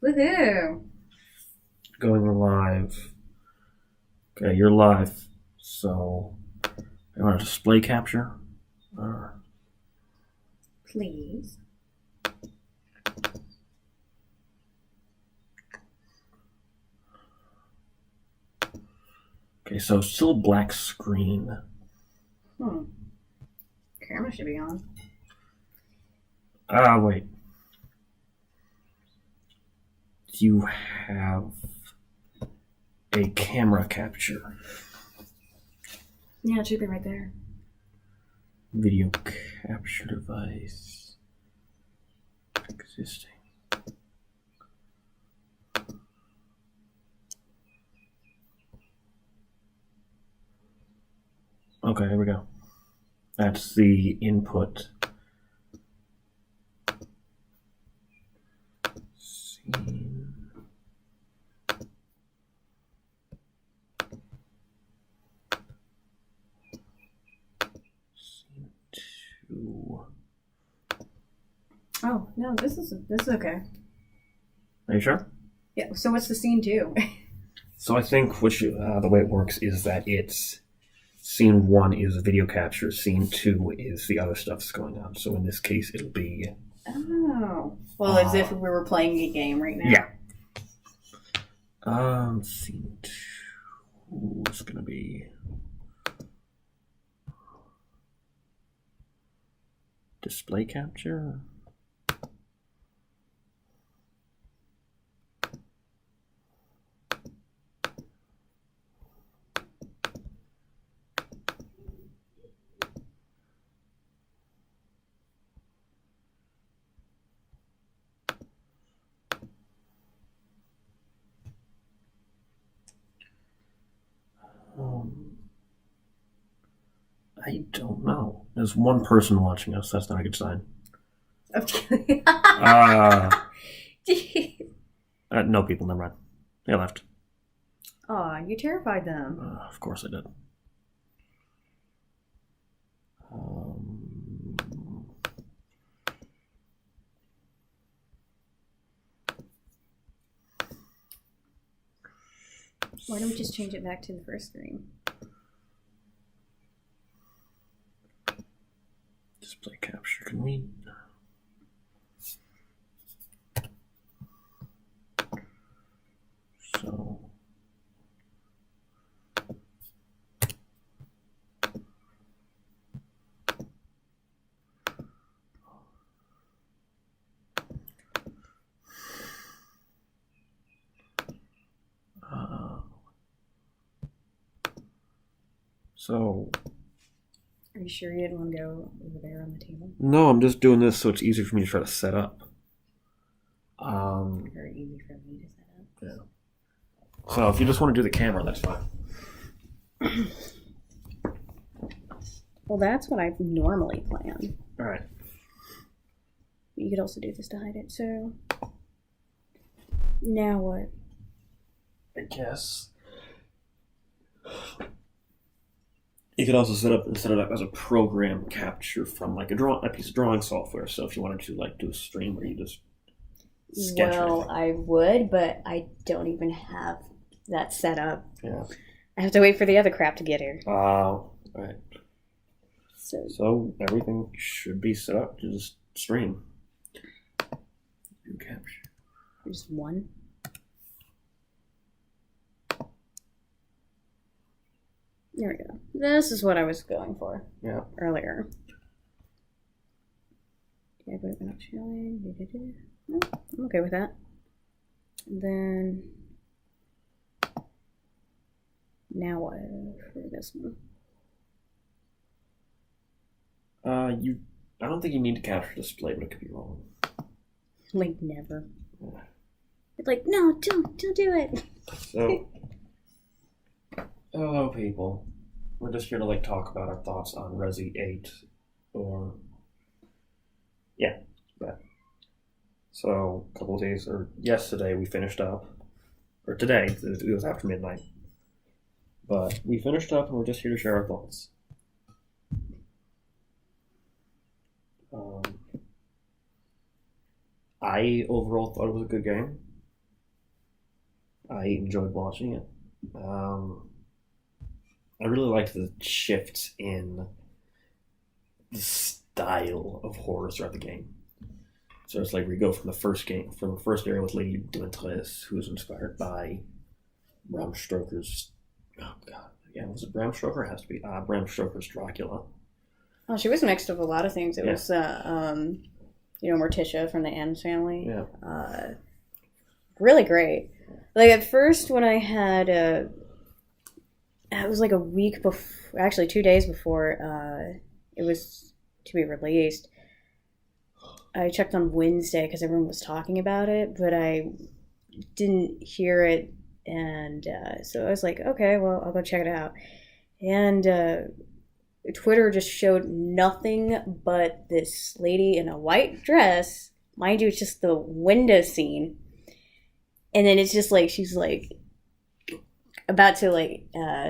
Woohoo! Going live. Okay, you're live. So, you want to display capture? Please. Okay, so still black screen. Camera should be on. Wait. You have a camera capture. Yeah, it should be right there. Video capture device. Existing. Okay, here we go. That's the input. Scene. Scene 2. Oh no, this is okay. Are you sure? Yeah. So what's the scene two? So I think the way it works is that it's scene 1 is video capture, scene 2 is the other stuff that's going on. So in this case, it'll be Oh. Well, as if we were playing a game right now. yeah. Scene 2 is gonna be display capture. I don't know. There's one person watching us. That's not a good sign. Okay. No people. Never mind. They left. Aw, you terrified them. Of course I did. Why don't we just change it back to the first screen? Display capture. Can we? So. So. Are you sure you didn't want to go over there on the table? No, I'm just doing this so it's easier for me to try to set up. Very easy for me to set up. Yeah. So if you just want to do the camera, that's fine. Well, that's what I normally plan. All right. You could also do this to hide it. So now what? I guess you could also set it up as a program capture from like a piece of drawing software. So if you wanted to like do a stream where you just sketch. Well, I would, but I don't even have that set up. Yeah. I have to wait for the other crap to get here. Right. So everything should be set up to just stream. Do capture. Just one. There we go. This is what I was going for. Yeah. Earlier. Yeah, but we're not showing. No, I'm okay with that. And then now what for this one? I don't think you need to capture display, but it could be wrong. Like never. Yeah. It's like, no, don't do it. So hello people. We're just here to like talk about our thoughts on Resi 8 or yeah, that. So a couple of days or yesterday we finished up. Or today, it was after midnight. But we finished up and we're just here to share our thoughts. I overall thought it was a good game. I enjoyed watching it. I really liked the shifts in the style of horror throughout the game. So it's like we go from the first area with Lady Dimitrescu, who was inspired by Bram Stoker's. Oh God, yeah, was it Bram Stoker? It has to be Bram Stoker's Dracula. Oh, she was mixed up with a lot of things. It Yeah. was, Morticia from the Addams Family. Yeah. Really great. Like, at first, when I had, it was like a week before, actually 2 days before it was to be released. I checked on Wednesday because everyone was talking about it, but I didn't hear it, and so I was like, okay, well, I'll go check it out. And Twitter just showed nothing but this lady in a white dress. Mind you, it's just the window scene. And then it's just like she's like about to like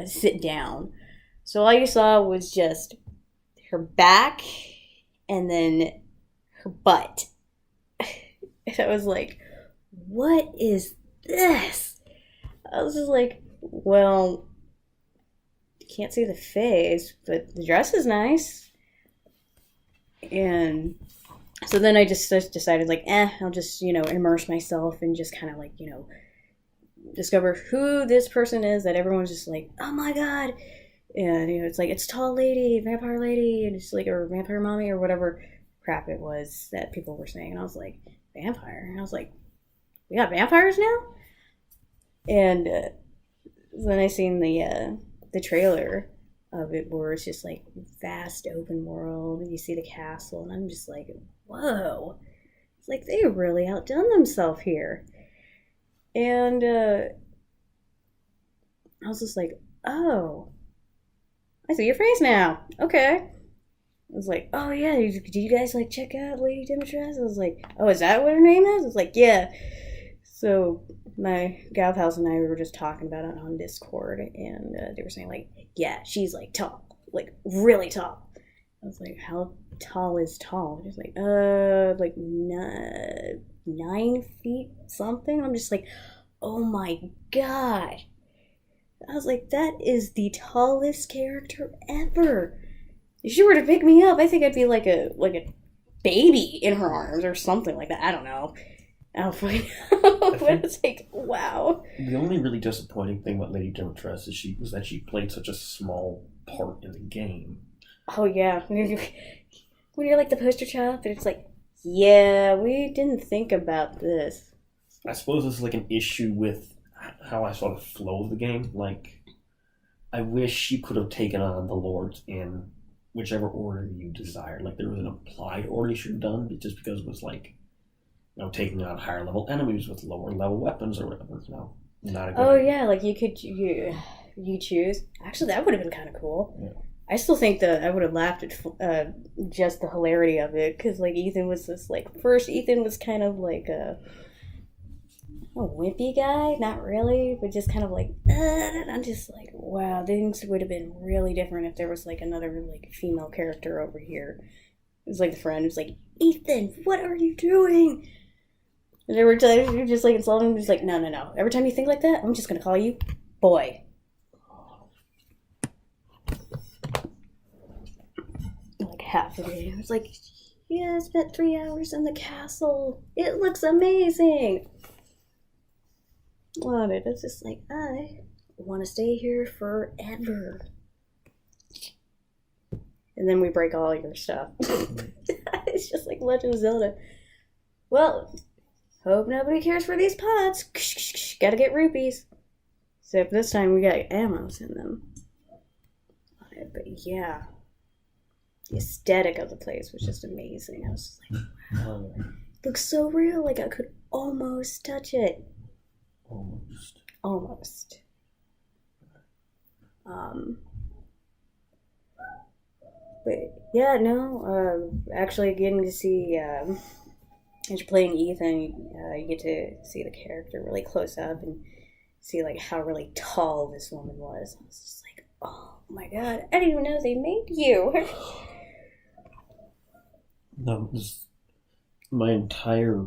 sit down. So all you saw was just her back and then her butt. And I was like, what is this? I was just like, well, can't see the face, but the dress is nice. And so then I just decided, like, I'll just, immerse myself and just kind of, like, discover who this person is that everyone's just like, oh my God. And, it's like, it's tall lady, vampire lady, and it's like, or vampire mommy, or whatever crap it was that people were saying. And I was like, vampire? And I was like, we got vampires now? And then I seen the trailer of it where it's just like vast open world and you see the castle, and I'm just like, whoa, it's like they really outdone themselves here. And I was just like, oh, I see your face now. Okay. I was like, oh yeah, did you guys like check out Lady Dimitrescu? I was like, oh, is that what her name is? I was like, yeah. So my gal pals and I were just talking about it on Discord, and they were saying, like, yeah, she's like tall, like really tall. I was like, how tall is tall? Just like, like 9 feet something. I'm just like, oh my God. I was like, that is the tallest character ever. If she were to pick me up, I think I'd be like a baby in her arms or something like that. I don't know. I don't fucking know. But it's like, wow. The only really disappointing thing about Lady Dimitrescu was that she played such a small part in the game. Oh yeah, when you're like the poster child, but it's like, yeah, we didn't think about this. I suppose this is like an issue with how I saw the flow of the game. Like, I wish she could have taken on the lords in whichever order you desired. Like, there was an implied order you should have done, but just because it was like, taking out higher level enemies with lower level weapons or whatever. Not a good idea. Yeah, like you choose. Actually, that would have been kind of cool. Yeah. I still think that I would have laughed at just the hilarity of it, because like Ethan was this like, first Ethan was kind of like a wimpy guy, not really, but just kind of like, I'm just like, wow, things would have been really different if there was like another like female character over here. It was like the friend who's like, Ethan, what are you doing? And every time you're just like insulting him, just like, no. Every time you think like that, I'm just gonna call you boy. Like half of it, I was like, yeah, I spent 3 hours in the castle. It looks amazing. Love it. It's just like, I want to stay here forever. And then we break all your stuff. It's just like Legend of Zelda. Well, hope nobody cares for these pots. Gotta get rupees. Except this time we got ammos in them. But yeah, the aesthetic of the place was just amazing. I was just like, wow. It looks so real. Like I could almost touch it. Almost. But yeah, no. Actually, getting to see as you're playing Ethan, you get to see the character really close up and see like how really tall this woman was. I was just like, oh my God, I didn't even know they made you. No, my entire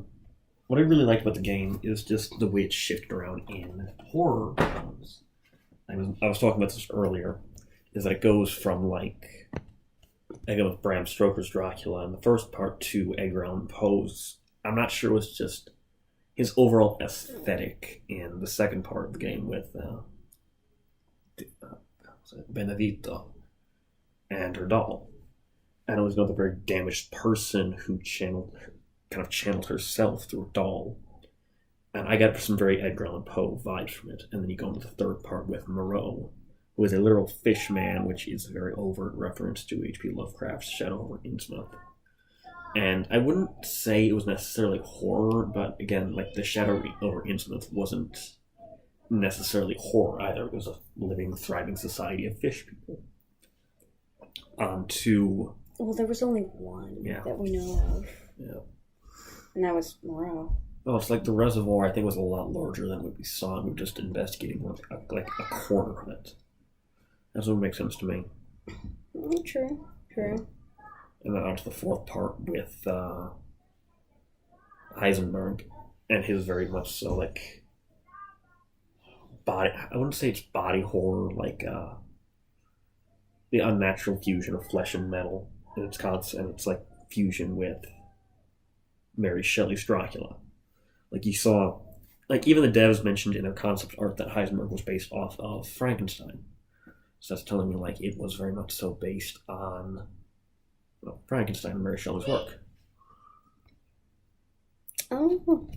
what I really liked about the game is just the way it shifted around in horror films. I was talking about this earlier, is that it goes from like again with Bram Stoker's Dracula in the first part to Edgar Allan Poe's. I'm not sure it was just his overall aesthetic in the second part of the game with Benedita and her doll, and it was another very damaged person who channeled herself through a doll. And I got some very Edgar Allan Poe vibes from it. And then you go into the third part with Moreau, who is a literal fish man, which is a very overt reference to H.P. Lovecraft's Shadow over Innsmouth. And I wouldn't say it was necessarily horror, but again, like the Shadow over Innsmouth wasn't necessarily horror either. It was a living, thriving society of fish people. Well, there was only one Yeah. that we know of, Yeah. and that was Moreau. Oh, it's like the reservoir. I think was a lot larger than what we saw, and we were just investigating like a corner of it. That's what makes sense to me. True. And then on to the fourth part with Heisenberg, and his very much so like body. I wouldn't say it's body horror, like the unnatural fusion of flesh and metal, and it's like fusion with Mary Shelley's Dracula. Like you saw, like even the devs mentioned in their concept art that Heisenberg was based off of Frankenstein. So that's telling me like it was very much so based on Frankenstein and Mary Shelley's work. Oh.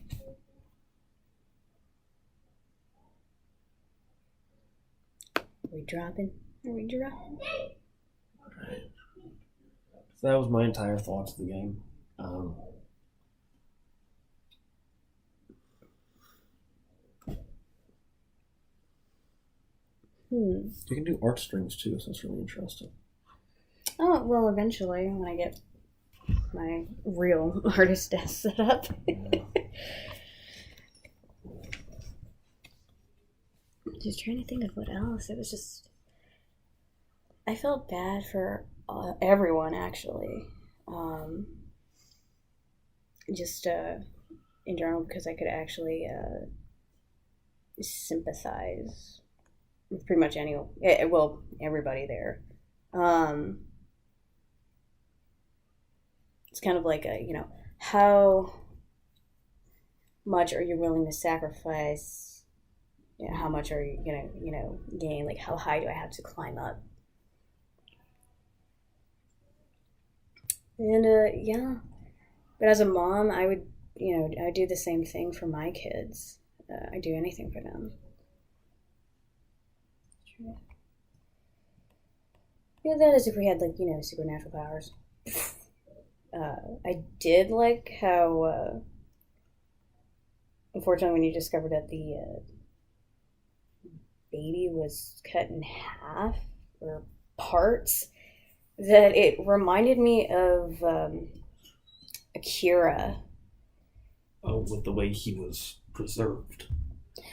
Are we dropping? Right. So that was my entire thoughts of the game. You can do art strings too, so that's really interesting. Oh, well, eventually, when I get my real artist desk set up. Just trying to think of what else. It was just... I felt bad for everyone, actually. Just in general, because I could actually sympathize with pretty much everybody there. It's kind of like how much are you willing to sacrifice? How much are you gonna gain? Like, how high do I have to climb up? And but as a mom, I would I do the same thing for my kids. I do anything for them. Yeah, that is if we had supernatural powers. I did like how, unfortunately, when you discovered that the baby was cut in half or parts, that it reminded me of Akira. Oh, with the way he was preserved.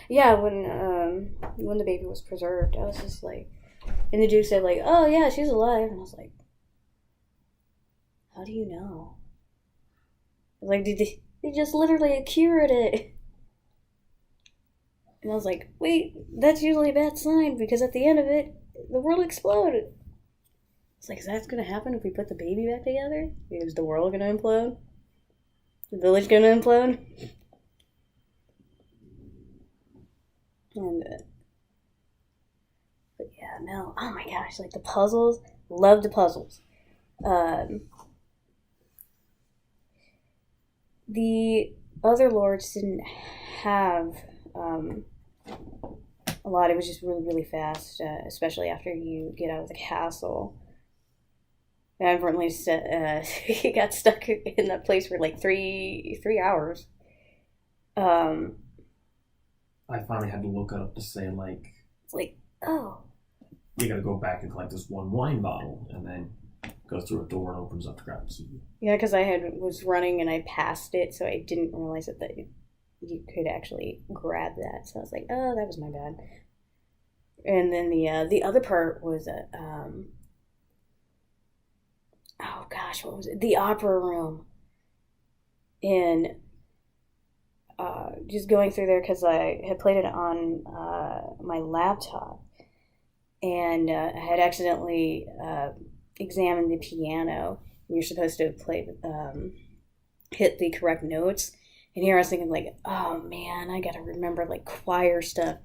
Yeah, when the baby was preserved, I was just like, and the dude said like, "Oh yeah, she's alive," and I was like, "How do you know?" Like, they just literally cured it. And I was like, wait, that's usually a bad sign because at the end of it, the world exploded. It's like, is that going to happen if we put the baby back together? Is the world going to implode? The village going to implode? And, but yeah, no. Oh my gosh, like the puzzles. Love the puzzles. The other lords didn't have a lot. It was just really, really fast, especially after you get out of the castle. And unfortunately, he got stuck in that place for like three hours. I finally had to look up to say like, It's like, oh, you got to go back and collect this one wine bottle, and then go through a door and opens up to grab it. yeah, because was running and I passed it, so I didn't realize that you could actually grab that. So I was like, oh, that was my bad. And then the other part was oh gosh, what was it? The opera room. And just going through there because I had played it on my laptop, and I had accidentally examined the piano. And you're supposed to play, hit the correct notes. And here I was thinking, like, oh man, I gotta remember like choir stuff.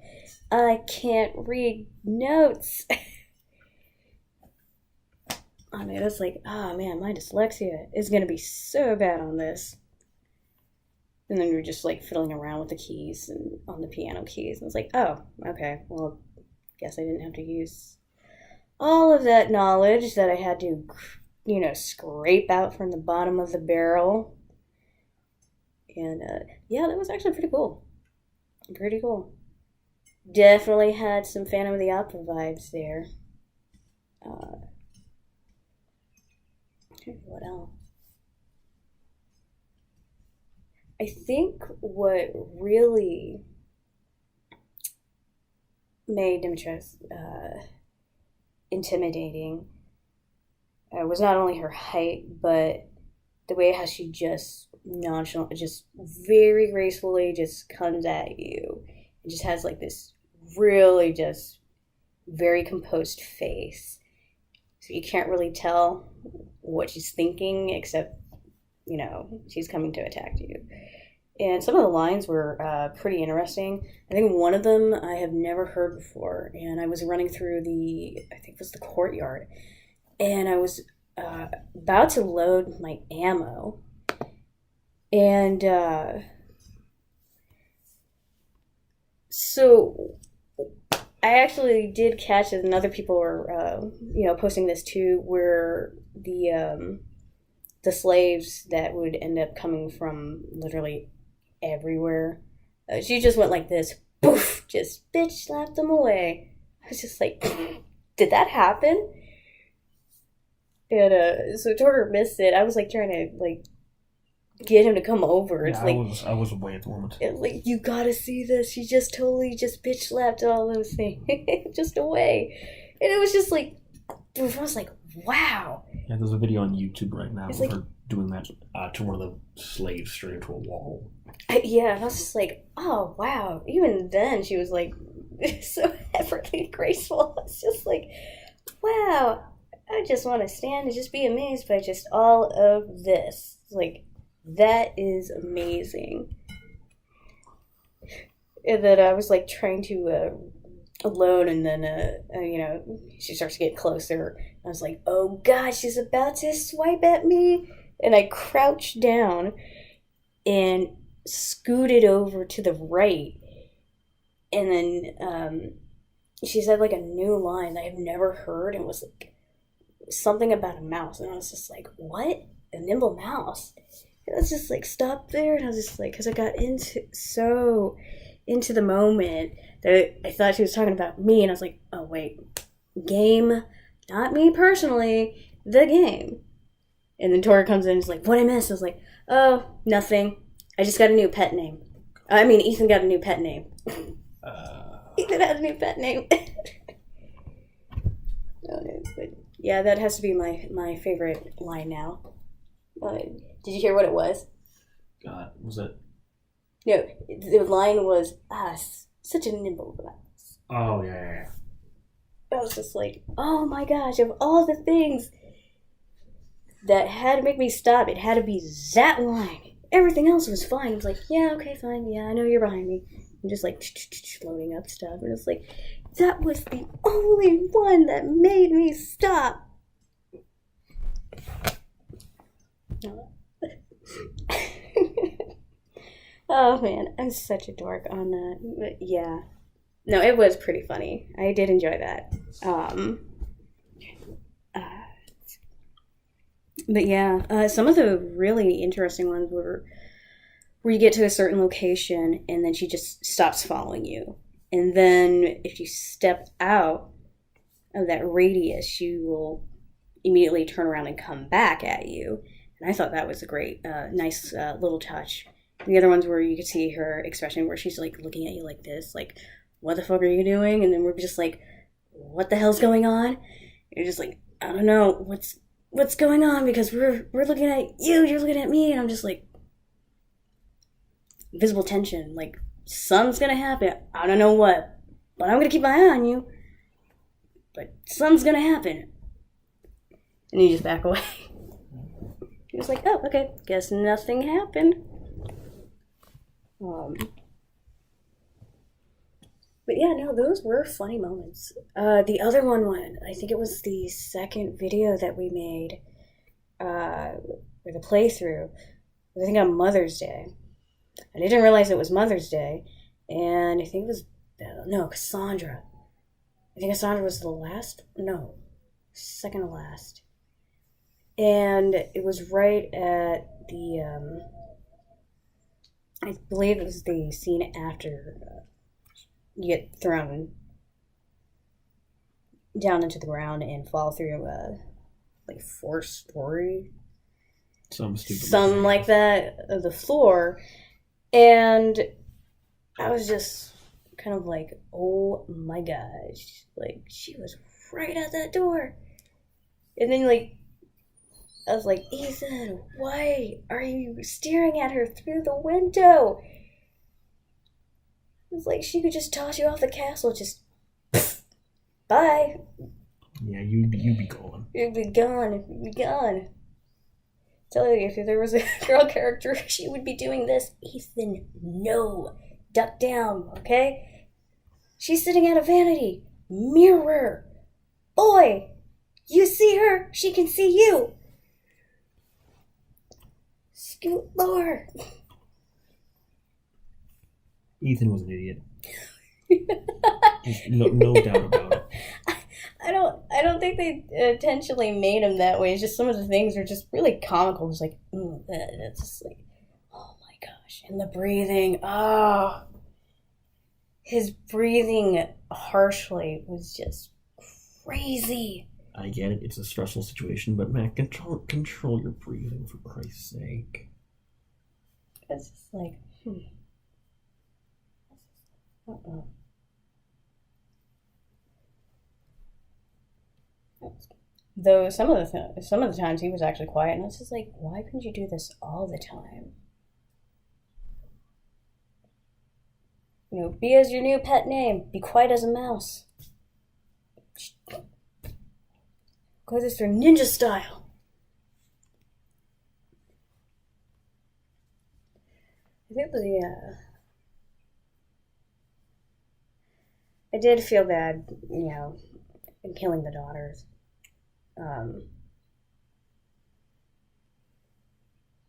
I can't read notes. I mean, it's like, oh man, my dyslexia is gonna be so bad on this. And then you're just like fiddling around with the keys and on the piano keys. And it's like, oh, okay, well, guess I didn't have to use all of that knowledge that I had to, scrape out from the bottom of the barrel. And yeah, that was actually pretty cool. Pretty cool. Definitely had some Phantom of the Opera vibes there. What else? I think what really made Dimitrescu intimidating was not only her height, but the way how she just nonchalant, just very gracefully just comes at you. It just has like this really just very composed face. So you can't really tell what she's thinking, except, she's coming to attack you. And some of the lines were pretty interesting. I think one of them I have never heard before. And I was running through I think it was the courtyard. And I was about to load my ammo. And so I actually did catch it, and other people were, posting this too, where the slaves that would end up coming from literally everywhere, she just went like this, poof, just bitch slapped them away. I was just like, did that happen? And so Torger missed it. I was like trying to like get him to come over. It's I was away at the moment. Like, you gotta see this. She just totally just bitch slapped all those things just away, and it was just like, I was like, wow. Yeah, there's a video on YouTube right now It's of like, her doing that to one of the slaves straight into a wall. Yeah, and I was just like, oh wow. Even then, she was like so effortlessly graceful. It's just like, wow. I just want to stand and just be amazed by just all of this. Like, that is amazing. And then I was like trying to load, and then she starts to get closer. I was like, oh god, she's about to swipe at me. And I crouched down and scooted over to the right. And then she said like a new line that I've never heard, and was like something about a mouse. And I was just like, what? A nimble mouse? And I was just like, stop there. And I was just like, because I got into the moment that I thought she was talking about me. And I was like, oh wait, game, not me personally, the game. And then Tori comes in and is like, what I missed? I was like, oh, nothing. I just got a new pet name. I mean, Ethan got a new pet name. Ethan had a new pet name. But yeah, that has to be my favorite line now. Did you hear what it was? God, was it? No, the line was, such a nimble mouse. Oh, yeah. I was just like, oh my gosh, of all the things that had to make me stop, it had to be that line. Everything else was fine. I was like, yeah, okay, fine. Yeah, I know you're behind me. I'm just like loading up stuff. And it's like, that was the only one that made me stop. Oh man, I'm such a dork on that. But yeah. No, it was pretty funny. I did enjoy that. But yeah, some of the really interesting ones were where you get to a certain location and then she just stops following you. And then if you step out of that radius, she will immediately turn around and come back at you. And I thought that was a great, nice little touch. The other ones where you could see her expression where she's like looking at you like this, like, what the fuck are you doing? And then we're just like, what the hell's going on? And you're just like, I don't know, what's going on, because we're looking at you, you're looking at me, and I'm just like, visible tension. Like, something's gonna happen. I don't know what, but I'm gonna keep my eye on you. But something's gonna happen. And you just back away. He was like, oh, okay, guess nothing happened. But yeah, no, those were funny moments. The other one, I think it was the second video that we made, or the playthrough, I think on Mother's Day. And I didn't realize it was Mother's Day, and I think it was, Cassandra. I think Cassandra was second to last. And it was right at the, I believe it was the scene after you get thrown down into the ground and fall through like 4-story, something like that, of the floor. And I was just kind of like, oh my gosh, like, she was right at that door. And then, like, I was like, Ethan, why are you staring at her through the window? It's like she could just toss you off the castle, just bye. Yeah, you'd be gone. You'd be gone. Tell you, if there was a girl character, she would be doing this. Ethan, no. Duck down, okay? She's sitting at a vanity mirror. Boy, you see her, she can see you. Scoot lower. Ethan was an idiot. Just no doubt about it. I don't think they intentionally made him that way. It's just some of the things are just really comical. It's like, it's just like, oh my gosh. And the breathing, his breathing harshly was just crazy. I get it. It's a stressful situation, but man, control your breathing, for Christ's sake. It's just like, Uh-oh. Though some of the times he was actually quiet, and it's just like, why couldn't you do this all the time? You know, be as your new pet name. Be quiet as a mouse. Go this through ninja style. I think I did feel bad, in killing the daughters.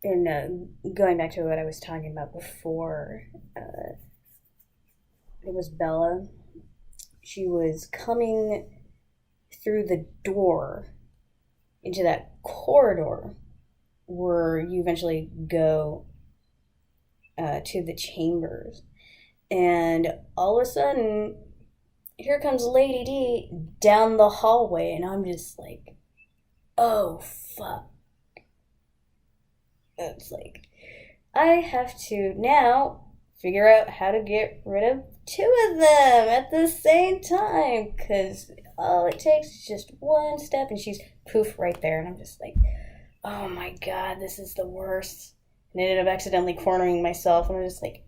And going back to what I was talking about before, it was Bella. She was coming through the door into that corridor where you eventually go to the chambers. And all of a sudden, here comes Lady D down the hallway, and I'm just like, oh, fuck. It's like, I have to now figure out how to get rid of 2 of them at the same time, because all it takes is just one step, and she's poof right there, and I'm just like, oh my god, this is the worst. And I ended up accidentally cornering myself, and I'm just like,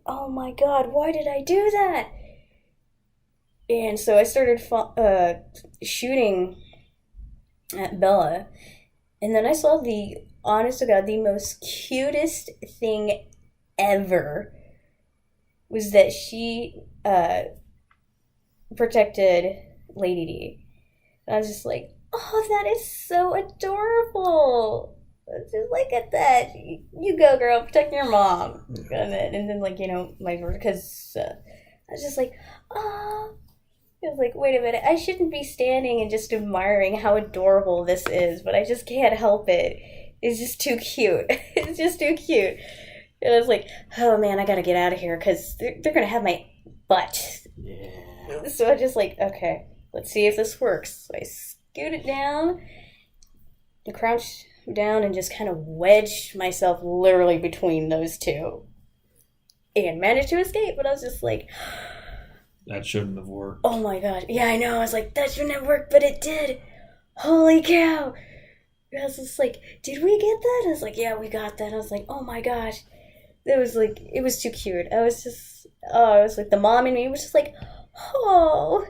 oh my god, why did I do that? And so I started shooting at Bella, and then I saw honest to God, the most cutest thing ever was that she protected Lady D. And I was just like, oh, that is so adorable. Just look at that. You go, girl, protect your mom. And then, because I was just like, oh. I was like, wait a minute, I shouldn't be standing and just admiring how adorable this is, but I just can't help it. It's just too cute. It's just too cute. And I was like, oh man, I gotta get out of here, because they're gonna have my butt. Yeah. So I just like, okay, let's see if this works. So I scooted down, and crouched down, and just kind of wedged myself literally between those 2. And managed to escape, but I was just like, that shouldn't have worked. Oh my god. Yeah, I know. I was like, that shouldn't have worked, but it did. Holy cow. I was just like, did we get that? I was like, yeah, we got that. I was like, oh my gosh. it was too cute. I was like, the mom in me was just like, oh,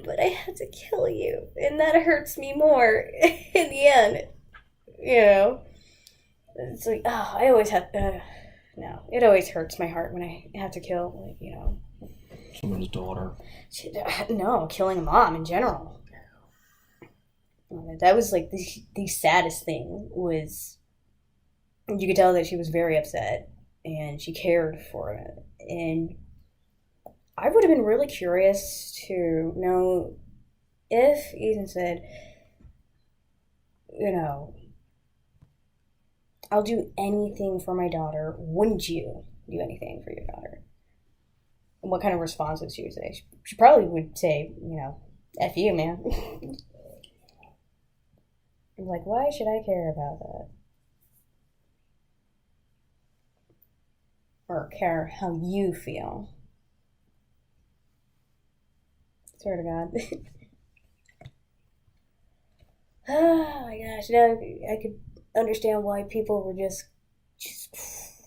but I had to kill you, and that hurts me more in the end. You know, it's like, oh, I always have. No, it always hurts my heart when I have to kill, like, Someone's daughter. No, killing a mom in general. That was like the saddest thing was you could tell that she was very upset and she cared for it. And I would have been really curious to know if Ethan said, I'll do anything for my daughter. Wouldn't you do anything for your daughter? And what kind of responses she would say? She probably would say, F you, man. I'm like, why should I care about that? Or care how you feel? Swear to God. Oh my gosh, now I could understand why people were just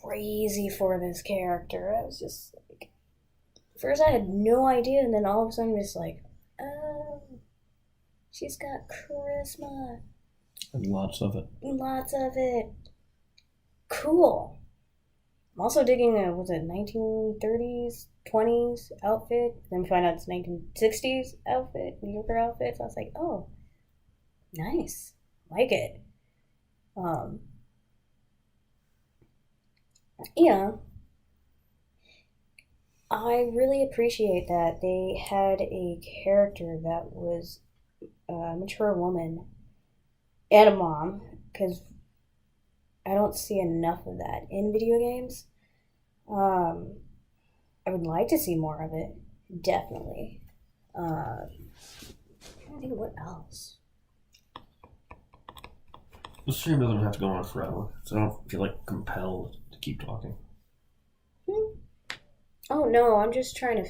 crazy for this character. I was just like, first I had no idea, and then all of a sudden just like, oh, she's got charisma. And lots of it. Lots of it. Cool. I'm also digging a, was it 1930s, 20s outfit. Then we find out it's 1960s outfit, New Yorker outfit. So I was like, oh, nice. Like it. I really appreciate that they had a character that was a mature woman and a mom, because I don't see enough of that in video games. I would like to see more of it, definitely. I'm trying to think of what else. The stream doesn't have to go on forever, so I don't feel like compelled to keep talking. Oh no, I'm just trying to.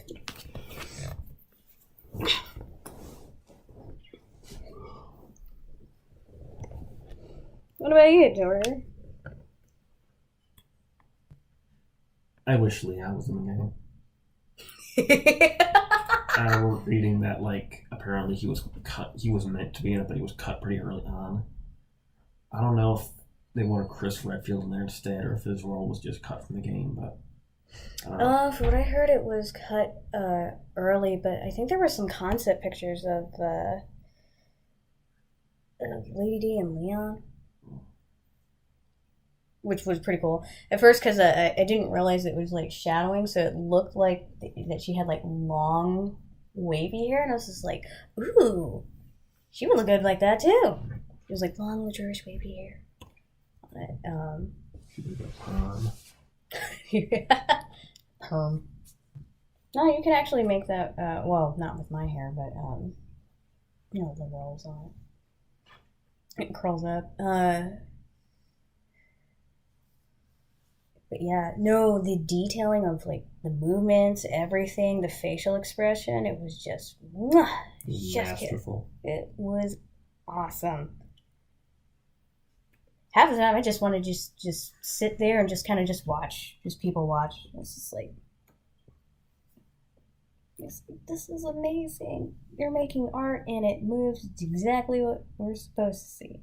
What about you, Jordan? I wish Leon was in the game. I was reading that, like, apparently he was cut. He was meant to be in it, but he was cut pretty early on. I don't know if they wanted Chris Redfield in there instead, or if his role was just cut from the game. But from what I heard, it was cut early. But I think there were some concept pictures of Lady D and Leon, which was pretty cool at first, because I didn't realize it was like shadowing, so it looked like that she had like long wavy hair, and I was just like, ooh, she would look good like that too. It was like long, luxurious, wavy hair. Perm. No, you can actually make that. Well, not with my hair, but the rolls on it. It curls up. But yeah, no, the detailing of like the movements, everything, the facial expression, it was just masterful. It was awesome. Half the time I just want to just sit there and just kind of just watch, just people watch. It's just like, this is amazing. You're making art and it moves. It's exactly what we're supposed to see.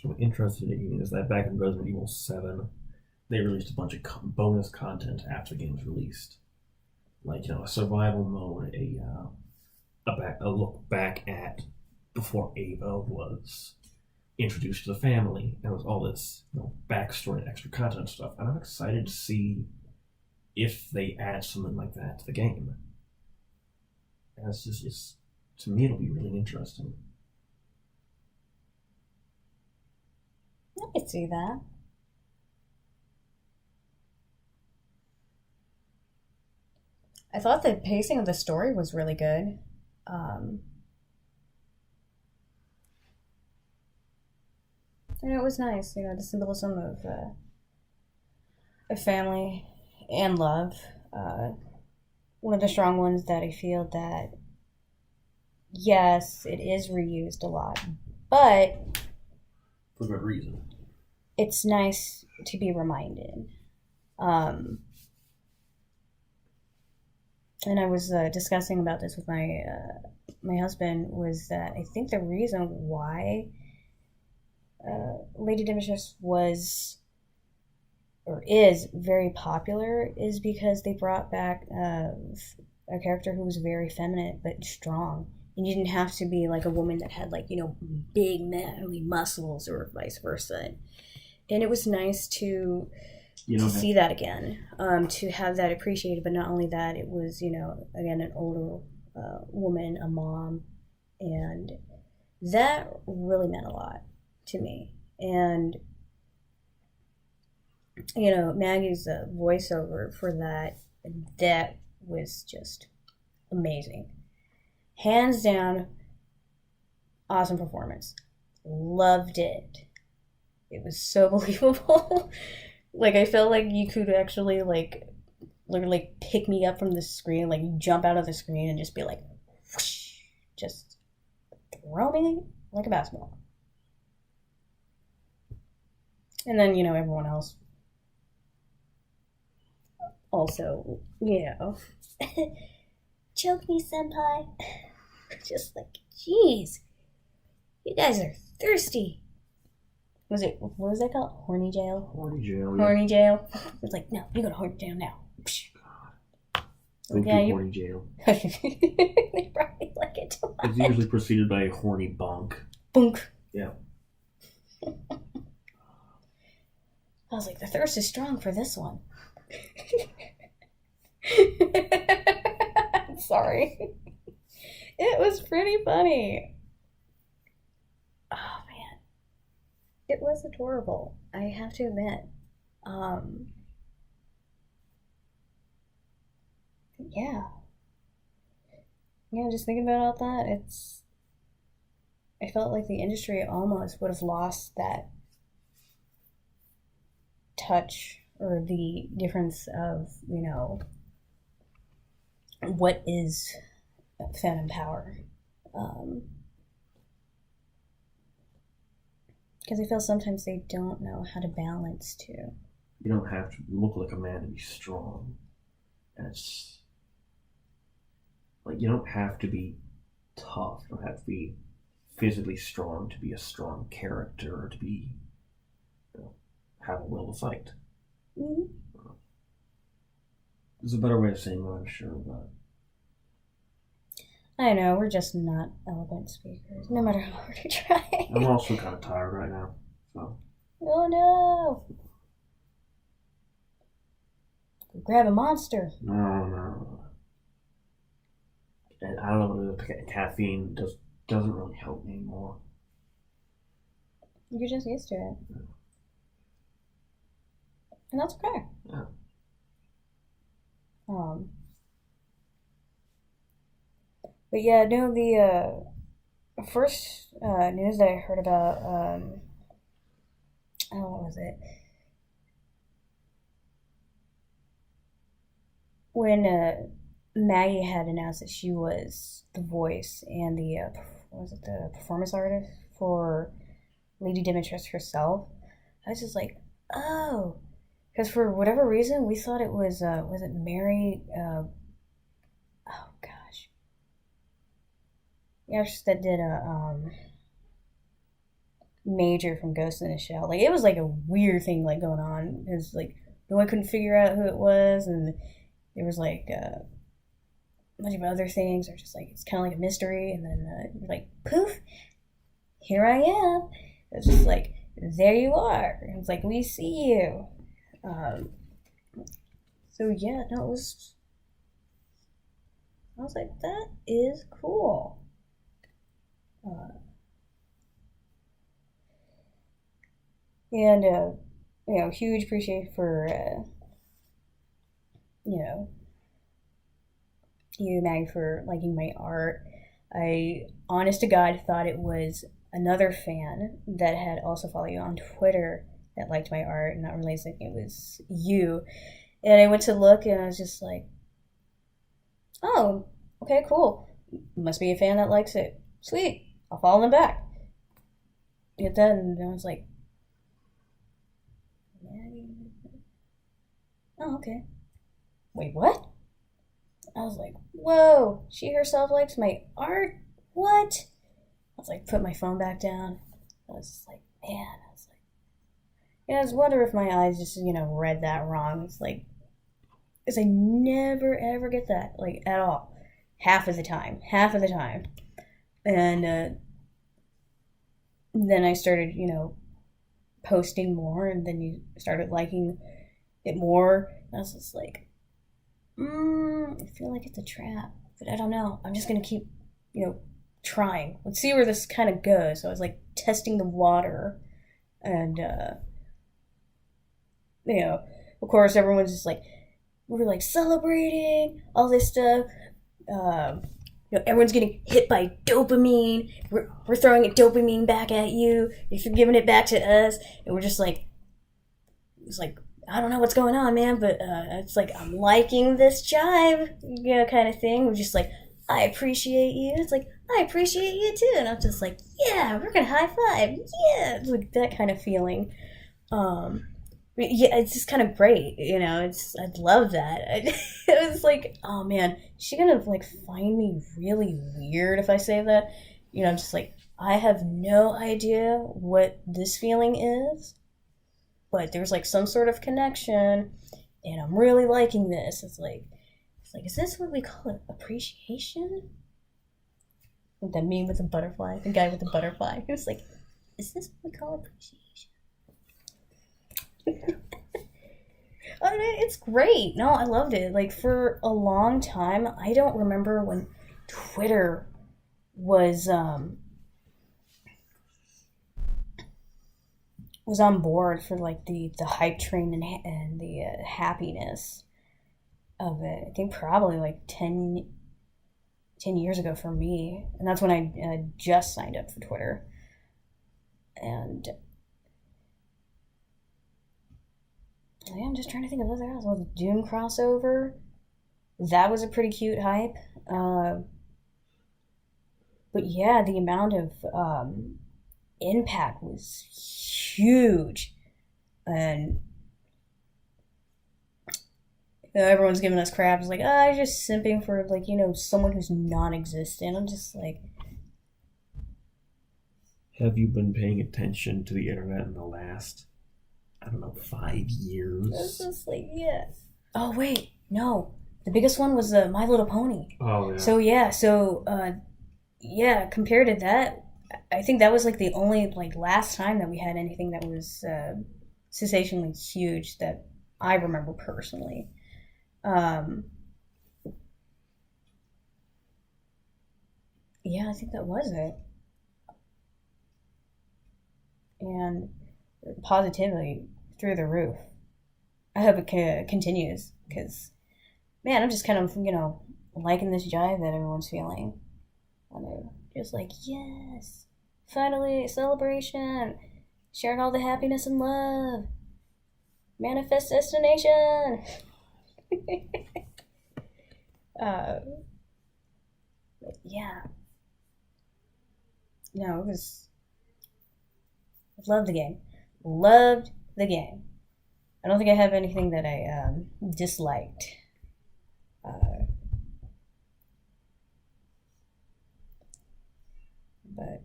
So I'm interested in is that back in Resident Evil 7, they released a bunch of bonus content after the game was released. Like, a survival mode, a look back at before Ava was introduced to the family. And it was all this backstory and extra content stuff. And I'm excited to see if they add something like that to the game. And it's just to me, it'll be really interesting. I could see that. I thought the pacing of the story was really good. And it was nice, the symbolism of family and love. One of the strong ones that I feel that, yes, it is reused a lot, but for good reason. It's nice to be reminded. Um, and I was discussing about this with my husband, was that I think the reason why Lady Dimitrescu was or is very popular is because they brought back a character who was very feminine but strong. And you didn't have to be like a woman that had like, big manly muscles or vice versa. And it was nice to see that again, to have that appreciated. But not only that, it was, again, an older woman, a mom. And that really meant a lot to me. And Maggie's voiceover for that was just amazing. Hands down, awesome performance. Loved it. It was so believable. Like, I felt like you could actually, like, literally pick me up from the screen, like, jump out of the screen and just be like, whoosh, just throw me like a basketball. And then, everyone else also, choke me, senpai. Just like, jeez, you guys are thirsty. What was that called? Horny jail? Horny jail, yeah. Horny jail. It's like, no, you go to horny jail now. God. Don't do horny jail. They probably like it too much. It's usually preceded by a horny bonk. Bonk. Yeah. I was like, the thirst is strong for this one. Sorry. It was pretty funny. Oh, man. It was adorable, I have to admit. Yeah. Just thinking about that, I felt like the industry almost would have lost that touch or the difference of, what is feminine power. Because I feel sometimes they don't know how to balance too. You don't have to look like a man to be strong. And it's like, you don't have to be tough. You don't have to be physically strong to be a strong character or to be, have a will to fight. Mm-hmm. There's a better way of saying what I'm sure, but I know, we're just not eloquent speakers, no matter how hard we try. I'm also kind of tired right now, so. Oh no! Go grab a monster. No. And I don't know what it is, caffeine doesn't really help me anymore. You're just used to it. Yeah. And that's okay. Yeah. But yeah, no, the first news that I heard about, what was it? When Maggie had announced that she was the voice and the performance artist for Lady Dimitrescu herself, I was just like, oh, because for whatever reason we thought it was it Mary? Oh gosh, the actress that did a Major from Ghost in the Shell. Like, it was like a weird thing like going on. It was like no one couldn't figure out who it was, and there was like a bunch of other things, or just like it's kind of like a mystery, and then like poof, here I am. It's just like, there you are. It's like, we see you. So yeah, no, I was like, that is cool. And huge appreciation for you, Maggie, for liking my art. I, honest to God, thought it was another fan that had also followed you on Twitter that liked my art, and not realizing it was you. And I went to look, and I was just like, oh, okay, cool. Must be a fan that likes it. Sweet. I'll follow them back. Get that, and I was like, Maggie. oh, okay. Wait, what? I was like, whoa, she herself likes my art? What? I was like, put my phone back down. I was just like, man, I was like, I was wondering if my eyes just, read that wrong. It's like, because I never ever get that, like, at all. Half of the time. And then I started, posting more, and then you started liking it more. And I was just like, I feel like it's a trap, but I don't know. I'm just gonna keep, trying. Let's see where this kind of goes. So I was like testing the water, and of course, everyone's just like, we're like celebrating all this stuff. Everyone's getting hit by dopamine. We're throwing a dopamine back at you. You're giving it back to us, and we're just like, it's like, I don't know what's going on, man, but it's like, I'm liking this jive, kind of thing. We're just like, I appreciate you. It's like, I appreciate you too. And I'm just like, yeah, we're gonna high five. Yeah, it's like that kind of feeling. Yeah, it's just kind of great, I love that. It was like, oh man, is she gonna like find me really weird if I say that? I'm just like, I have no idea what this feeling is, but there's like some sort of connection, and I'm really liking this. It's like, is this what we call it? Appreciation? Like that meme with the butterfly, the guy with the butterfly. It was like, is this what we call appreciation? It's great. No, I loved it. Like, for a long time, I don't remember when Twitter was on board for like the hype train and the happiness of it. I think probably like 10 years ago for me, and that's when I just signed up for Twitter. And yeah, I'm just trying to think of other else. Well, the Doom crossover, that was a pretty cute hype. But yeah, the amount of impact was huge, and everyone's giving us crap. It's like, you're just simping for like someone who's non-existent. I'm just like, have you been paying attention to the internet in the last, I don't know, 5 years? It's just like, yeah. Oh wait, no. The biggest one was My Little Pony. Oh yeah. So compared to that, I think that was like the only like last time that we had anything that was sensationally huge that I remember personally. Yeah, I think that was it. And positivity through the roof. I hope it continues, because, man, I'm just kind of, liking this jive that everyone's feeling. And they're just like, yes, finally, celebration, sharing all the happiness and love, manifest destination. Yeah. No, it was, loved the game. Loved the game. I don't think I have anything that I disliked. But,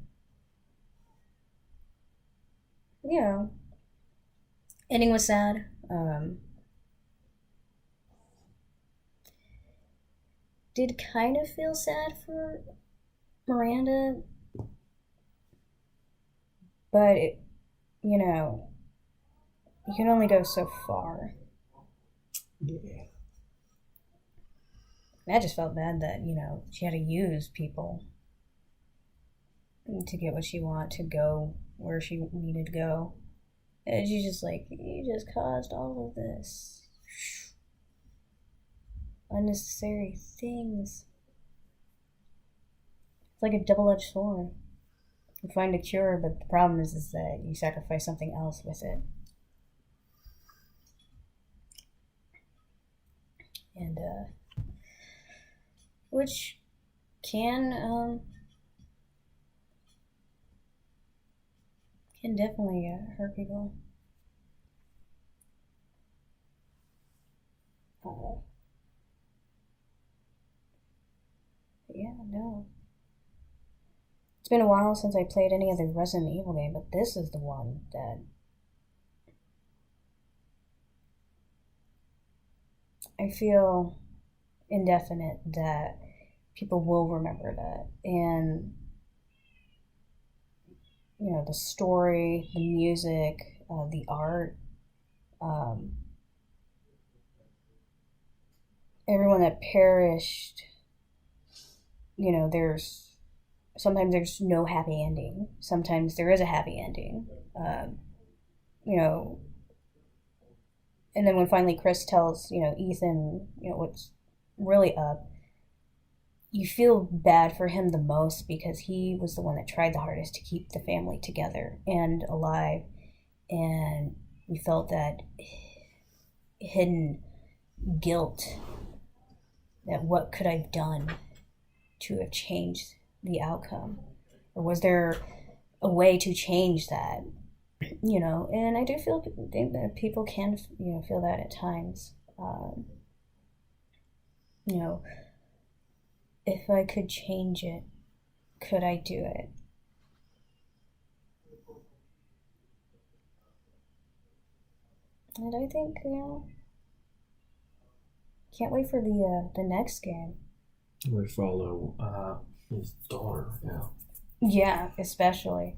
ending was sad. Did kind of feel sad for Miranda, but you can only go so far. Yeah. I just felt bad that, she had to use people to get what she wanted, to go where she needed to go. And she's just like, you just caused all of this. Unnecessary things. It's like a double-edged sword. You find a cure, but the problem is that you sacrifice something else with it. And, which can definitely hurt people. Yeah, no. It's been a while since I played any of the Resident Evil game, but this is the one that I feel indefinite that people will remember that. And, the story, the music, the art, um, everyone that perished, sometimes there's no happy ending. Sometimes there is a happy ending. You know, and then when finally Chris tells, Ethan, what's really up, you feel bad for him the most because he was the one that tried the hardest to keep the family together and alive. And we felt that hidden guilt that what could I've done to have changed the outcome? Or was there a way to change that? And I do think that people can, feel that at times. You know, if I could change it, could I do it? And I think, can't wait for the next game. We follow his daughter. Yeah. Yeah, especially.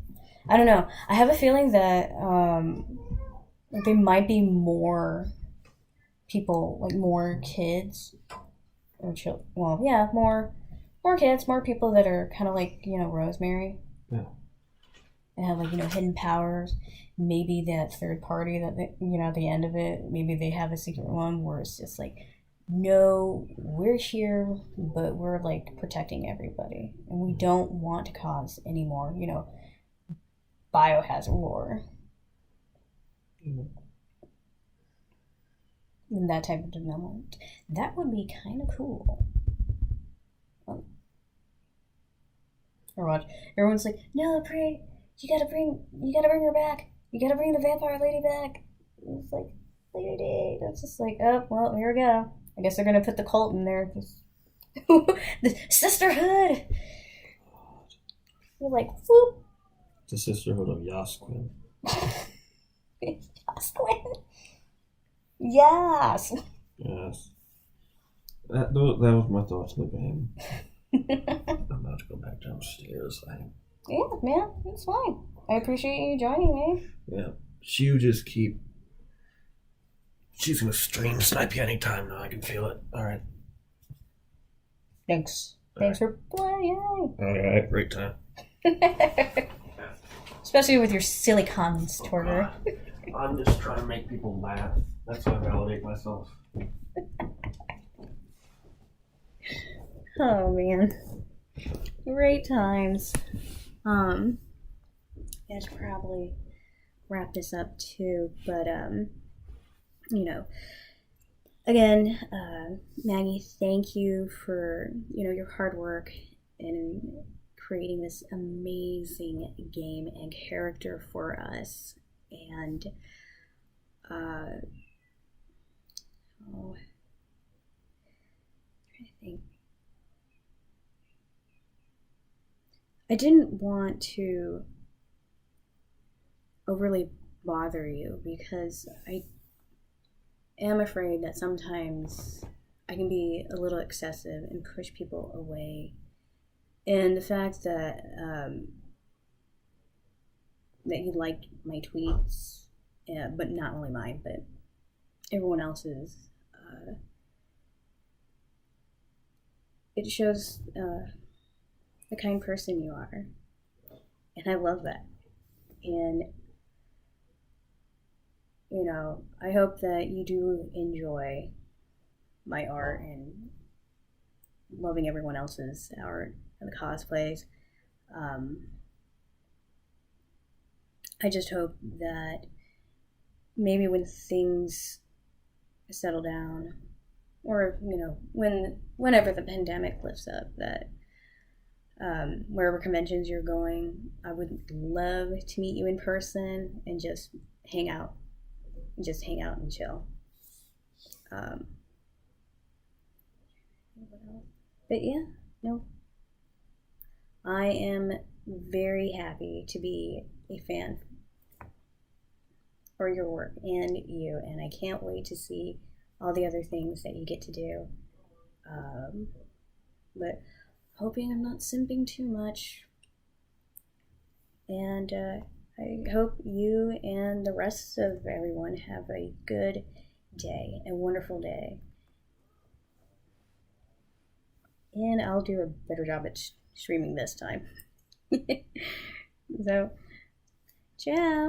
I don't know. I have a feeling that there might be more people, like more kids or children. Well, yeah, more kids, more people that are kind of like Rosemary. Yeah. And have hidden powers. Maybe that third party that at the end of it, maybe they have a secret one where it's just like, no, we're here, but we're like protecting everybody, and we don't want to cause any more, biohazard war. Mm-hmm. And that type of development, that would be kind of cool. Or watch, everyone's like, no, pray, you gotta bring her back. You gotta bring the vampire lady back. It's like, Lady D. That's just like, oh, well, here we go. I guess they're gonna put the cult in there. The sisterhood. You're like, whoop. The sisterhood of Yasquin. Yasquin. Yes. Yes. That was my thoughts on the game. I'm about to go back downstairs. Yeah, man, it's fine. I appreciate you joining me. Yeah. You just keep... She's gonna stream snipe you anytime now. I can feel it. Alright. Thanks. Thanks for playing. Alright, great time. Especially with your silly comments, Torger. I'm just trying to make people laugh. That's how I validate myself. Oh, man. Great times. I should probably wrap this up too, but again, Maggie, thank you for your hard work in creating this amazing game and character for us, and I'm trying to think. I didn't want to overly bother you because I am afraid that sometimes I can be a little excessive and push people away. And the fact that that you like my tweets, but not only mine, but everyone else's, it shows the kind person you are. And I love that. And I hope that you do enjoy my art and loving everyone else's art and the cosplays. I just hope that maybe when things settle down, or whenever the pandemic lifts up, that wherever conventions you're going, I would love to meet you in person and just hang out and chill. But yeah, no, I am very happy to be a fan for your work and you, and I can't wait to see all the other things that you get to do. Um, but hoping I'm not simping too much, and I hope you and the rest of everyone have a good day, a wonderful day. And I'll do a better job at streaming this time. So, ciao.